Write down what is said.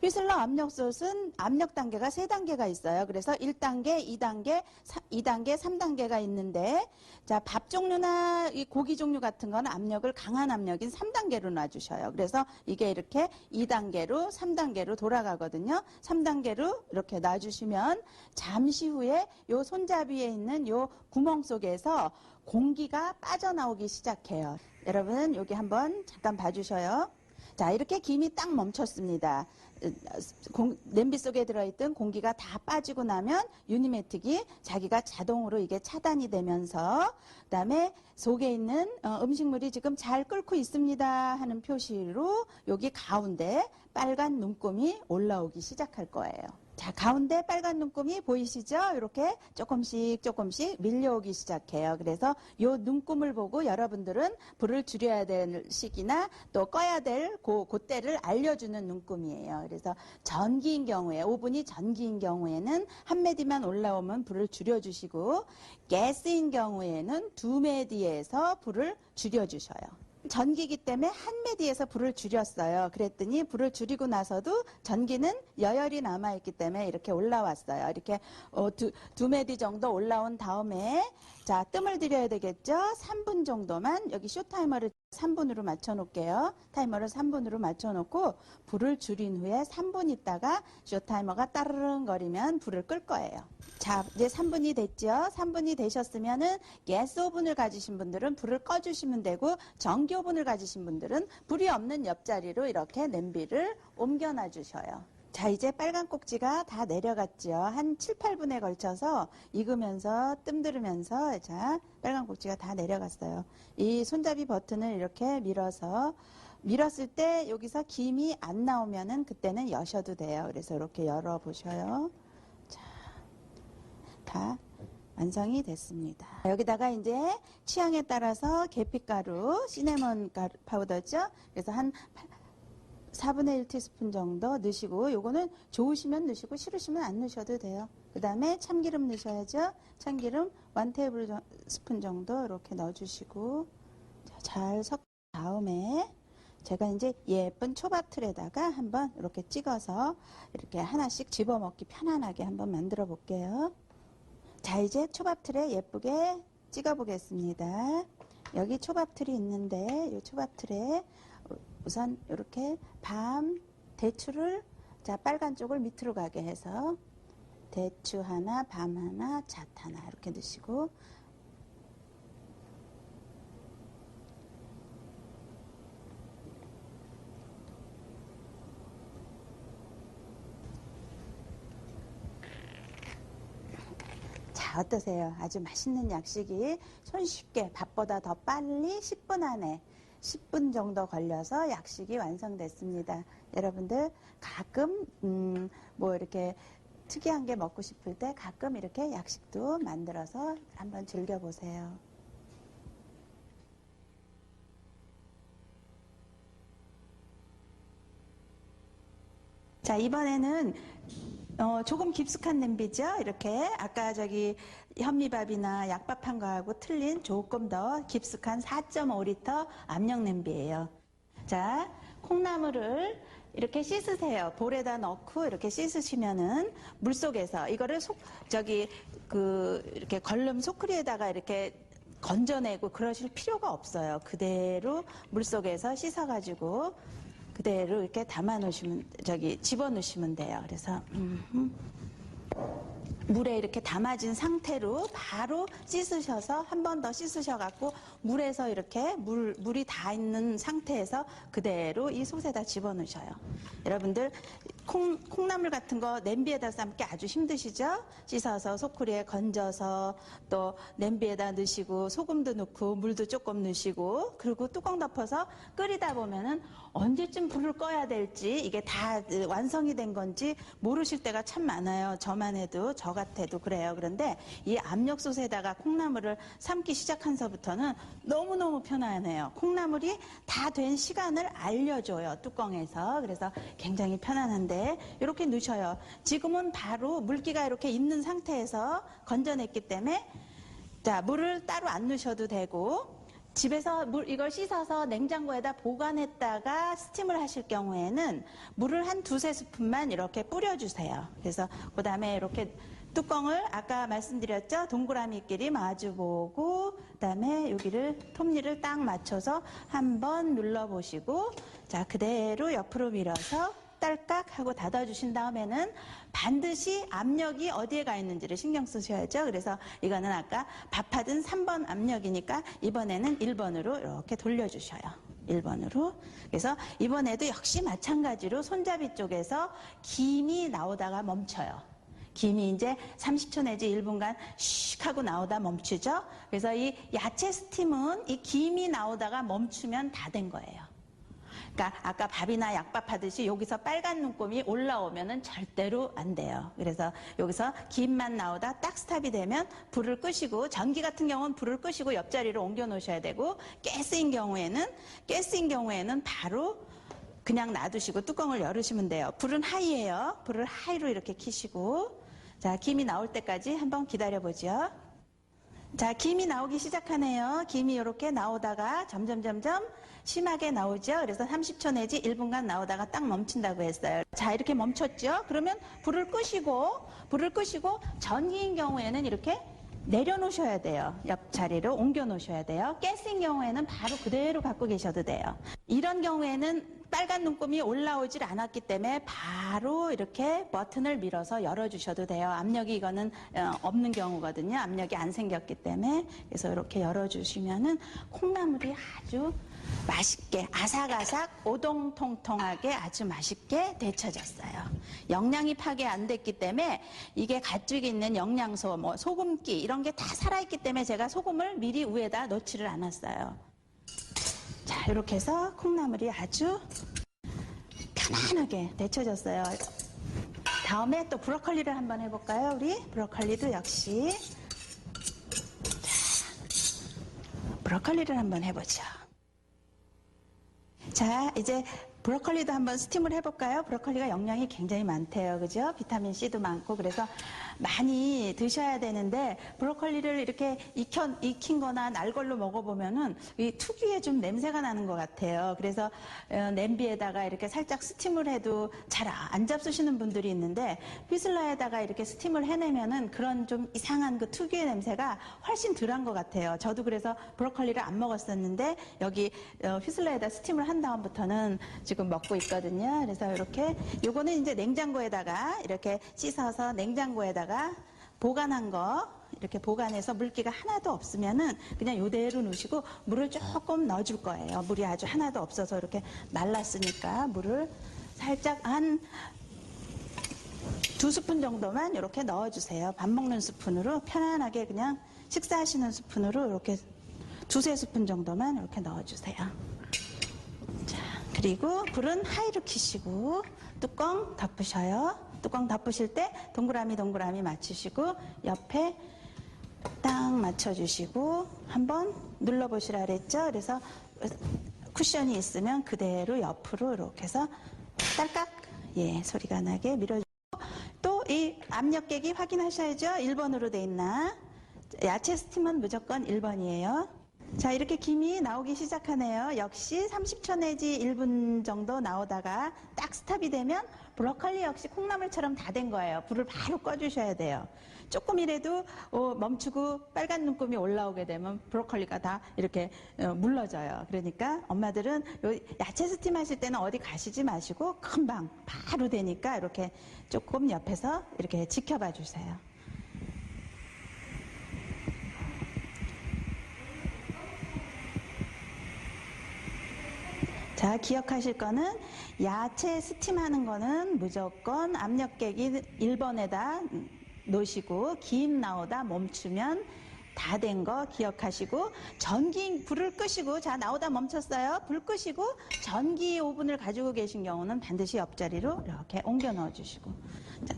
휘슬러 압력솥은 압력 단계가 3단계가 있어요. 그래서 1단계, 2단계, 2단계, 3단계가 있는데, 자, 밥 종류나 이 고기 종류 같은 거는 압력을 강한 압력인 3단계로 놔주셔요. 그래서 이게 이렇게 2단계로, 3단계로 돌아가거든요. 3단계로 이렇게 놔주시면 잠시 후에 요 손잡이에 있는 요 구멍 속에서 공기가 빠져나오기 시작해요. 여러분, 여기 한번 잠깐 봐주셔요. 자, 이렇게 김이 딱 멈췄습니다. 냄비 속에 들어있던 공기가 다 빠지고 나면 유니매틱이 자기가 자동으로 이게 차단이 되면서 그다음에 속에 있는 음식물이 지금 잘 끓고 있습니다 하는 표시로 여기 가운데 빨간 눈금이 올라오기 시작할 거예요. 자, 가운데 빨간 눈금이 보이시죠? 이렇게 조금씩 밀려오기 시작해요. 그래서 이 눈금을 보고 여러분들은 불을 줄여야 될 시기나 또 꺼야 될 그때를 알려주는 눈금이에요. 그래서 전기인 경우에, 오븐이 전기인 경우에는 한 매디만 올라오면 불을 줄여주시고, 가스인 경우에는 2매디에서 불을 줄여주셔요. 전기기 때문에 한 매디에서 불을 줄였어요. 그랬더니 불을 줄이고 나서도 전기는 여열이 남아있기 때문에 이렇게 올라왔어요. 이렇게 두 매디 정도 올라온 다음에 자, 뜸을 들여야 되겠죠? 3분 정도만 여기 쇼타이머를 3분으로 맞춰 놓을게요. 타이머를 3분으로 맞춰 놓고 불을 줄인 후에 3분 있다가 쇼타이머가 따르릉 거리면 불을 끌 거예요. 자, 이제 3분이 됐죠? 3분이 되셨으면은 가스 오븐을 가지신 분들은 불을 꺼주시면 되고, 전기 오븐을 가지신 분들은 불이 없는 옆자리로 이렇게 냄비를 옮겨놔 주셔요. 자, 이제 빨간 꼭지가 다 내려갔죠. 한 7, 8분에 걸쳐서 익으면서 뜸들으면서 자, 빨간 꼭지가 다 내려갔어요. 이 손잡이 버튼을 이렇게 밀었을 때 여기서 김이 안 나오면은 그때는 여셔도 돼요. 그래서 이렇게 열어보셔요. 자, 다 완성이 됐습니다. 여기다가 이제 취향에 따라서 계피가루, 시네몬 파우더죠. 그래서 한 4분의 1티스푼 정도 넣으시고, 요거는 좋으시면 넣으시고 싫으시면 안 넣으셔도 돼요. 그 다음에 참기름 넣으셔야죠. 참기름 1테이블스푼 정도 이렇게 넣어주시고, 잘 섞은 다음에 제가 이제 예쁜 초밥 틀에다가 한번 이렇게 찍어서 이렇게 하나씩 집어먹기 편안하게 한번 만들어 볼게요. 자, 이제 초밥 틀에 예쁘게 찍어 보겠습니다. 여기 초밥 틀이 있는데 이 초밥 틀에 우선 이렇게 대추를 자, 빨간 쪽을 밑으로 가게 해서 대추 하나, 밤 하나, 잣 하나 이렇게 넣으시고, 자, 어떠세요? 아주 맛있는 약식이 손쉽게 밥보다 더 빨리 10분 안에 10분 정도 걸려서 약식이 완성됐습니다. 여러분들 가끔 뭐 이렇게 특이한 게 먹고 싶을 때 가끔 이렇게 약식도 만들어서 한번 즐겨보세요. 자, 이번에는 조금 깊숙한 냄비죠. 이렇게 아까 저기 현미밥이나 약밥한 거하고 틀린 조금 더 깊숙한 4.5리터 압력 냄비예요. 자, 콩나물을 이렇게 씻으세요. 볼에다 넣고 이렇게 씻으시면은 물 속에서 이거를 이렇게 걸름 소쿠리에다가 이렇게 건져내고 그러실 필요가 없어요. 그대로 물 속에서 씻어가지고 그대로 이렇게 담아 놓으시면, 집어 넣으시면 돼요. 그래서, 물에 이렇게 담아진 상태로 바로 씻으셔서 한 번 더 씻으셔갖고 물에서 이렇게 물이 다 있는 상태에서 그대로 이 솥에다 집어넣으셔요. 여러분들 콩나물 같은 거 냄비에다 삶기 아주 힘드시죠? 씻어서 소쿠리에 건져서 또 냄비에다 넣으시고 소금도 넣고 물도 조금 넣으시고 그리고 뚜껑 덮어서 끓이다 보면은 언제쯤 불을 꺼야 될지 이게 다 완성이 된 건지 모르실 때가 참 많아요. 저만 해도 저 같아도 그래요. 그런데 이 압력솥에다가 콩나물을 삶기 시작한서부터는 너무너무 편안해요. 콩나물이 다 된 시간을 알려줘요. 뚜껑에서. 그래서 굉장히 편안한데 이렇게 넣으셔요. 지금은 바로 물기가 이렇게 있는 상태에서 건져냈기 때문에 자, 물을 따로 안 넣으셔도 되고 집에서 이걸 씻어서 냉장고에다 보관했다가 스팀을 하실 경우에는 물을 한 2-3스푼만 이렇게 뿌려주세요. 그래서 그 다음에 이렇게 뚜껑을 아까 말씀드렸죠? 동그라미끼리 마주보고 그다음에 여기를 톱니를 딱 맞춰서 한번 눌러보시고 자 그대로 옆으로 밀어서 딸깍 하고 닫아주신 다음에는 반드시 압력이 어디에 가 있는지를 신경 쓰셔야죠. 그래서 이거는 아까 밥하던 3번 압력이니까 이번에는 1번으로 이렇게 돌려주셔요. 1번으로. 그래서 이번에도 역시 마찬가지로 손잡이 쪽에서 김이 나오다가 멈춰요. 김이 이제 30초 내지 1분간 슉 하고 나오다 멈추죠. 그래서 이 야채 스팀은 이 김이 나오다가 멈추면 다 된 거예요. 그러니까 아까 밥이나 약밥 하듯이 여기서 빨간 눈곱이 올라오면은 절대로 안 돼요. 그래서 여기서 김만 나오다 딱 스탑이 되면 불을 끄시고 전기 같은 경우는 불을 끄시고 옆자리로 옮겨 놓으셔야 되고 가스인 경우에는 바로 그냥 놔두시고 뚜껑을 열으시면 돼요. 불은 하이예요. 불을 하이로 이렇게 켜시고 자 김이 나올 때까지 한번 기다려보죠. 자 김이 나오기 시작하네요. 김이 이렇게 나오다가 점점 심하게 나오죠. 그래서 30초 내지 1분간 나오다가 딱 멈춘다고 했어요. 자 이렇게 멈췄죠. 그러면 불을 끄시고 전기인 경우에는 이렇게 내려놓으셔야 돼요. 옆자리로 옮겨 놓으셔야 돼요. 가스인 경우에는 바로 그대로 갖고 계셔도 돼요. 이런 경우에는 빨간 눈금이 올라오질 않았기 때문에 바로 이렇게 버튼을 밀어서 열어주셔도 돼요. 압력이 이거는 없는 경우거든요. 압력이 안 생겼기 때문에. 그래서 이렇게 열어주시면은 콩나물이 아주 맛있게 아삭아삭 오동통통하게 아주 맛있게 데쳐졌어요. 영양이 파괴 안 됐기 때문에 이게 가쪽에 있는 영양소, 뭐 소금기 이런 게 다 살아있기 때문에 제가 소금을 미리 위에다 넣지를 않았어요. 자 이렇게 해서 콩나물이 아주 편안하게 데쳐졌어요. 다음에 또 브로콜리를 한번 해볼까요? 우리 브로콜리도 역시 자, 브로콜리를 한번 해보죠. 자, 이제 브로콜리도 한번 스팀을 해볼까요? 브로콜리가 영양이 굉장히 많대요. 그죠? 비타민 C도 많고, 그래서 많이 드셔야 되는데, 브로콜리를 이렇게 익힌 거나 날 걸로 먹어보면은, 이 특유의 좀 냄새가 나는 것 같아요. 그래서, 냄비에다가 이렇게 살짝 스팀을 해도 잘 안 잡수시는 분들이 있는데, 휘슬러에다가 이렇게 스팀을 해내면은 그런 좀 이상한 그 특유의 냄새가 훨씬 덜한 것 같아요. 저도 그래서 브로콜리를 안 먹었었는데, 여기 휘슬러에다 스팀을 한 다음부터는 지금 먹고 있거든요. 그래서 이렇게 요거는 이제 냉장고에다가 이렇게 씻어서 냉장고에다가 보관한 거 이렇게 보관해서 물기가 하나도 없으면은 그냥 요대로 놓으시고 물을 조금 넣어줄 거예요. 물이 아주 하나도 없어서 이렇게 말랐으니까 물을 살짝 한 2스푼 정도만 이렇게 넣어주세요. 밥 먹는 스푼으로 편안하게 그냥 식사하시는 스푼으로 이렇게 2-3스푼 정도만 이렇게 넣어주세요. 그리고 불은 하이로 켜시고 뚜껑 덮으셔요. 뚜껑 덮으실 때 동그라미 맞추시고 옆에 딱 맞춰주시고 한번 눌러보시라 그랬죠. 그래서 쿠션이 있으면 그대로 옆으로 이렇게 해서 딸깍 소리가 나게 밀어주고 또 이 압력계기 확인하셔야죠. 1번으로 돼 있나. 야채 스팀은 무조건 1번이에요. 자 이렇게 김이 나오기 시작하네요. 역시 30초 내지 1분 정도 나오다가 딱 스탑이 되면 브로콜리 역시 콩나물처럼 다 된 거예요. 불을 바로 꺼주셔야 돼요. 조금이라도 멈추고 빨간 눈금이 올라오게 되면 브로콜리가 다 이렇게 물러져요. 그러니까 엄마들은 야채 스팀 하실 때는 어디 가시지 마시고 금방 바로 되니까 이렇게 조금 옆에서 이렇게 지켜봐 주세요. 자, 기억하실 거는 야채 스팀하는 거는 무조건 압력계기 1번에다 놓으시고 김 나오다 멈추면 다 된 거 기억하시고 전기 불을 끄시고 자 나오다 멈췄어요. 불 끄시고 전기 오븐을 가지고 계신 경우는 반드시 옆자리로 이렇게 옮겨 넣어 주시고 자,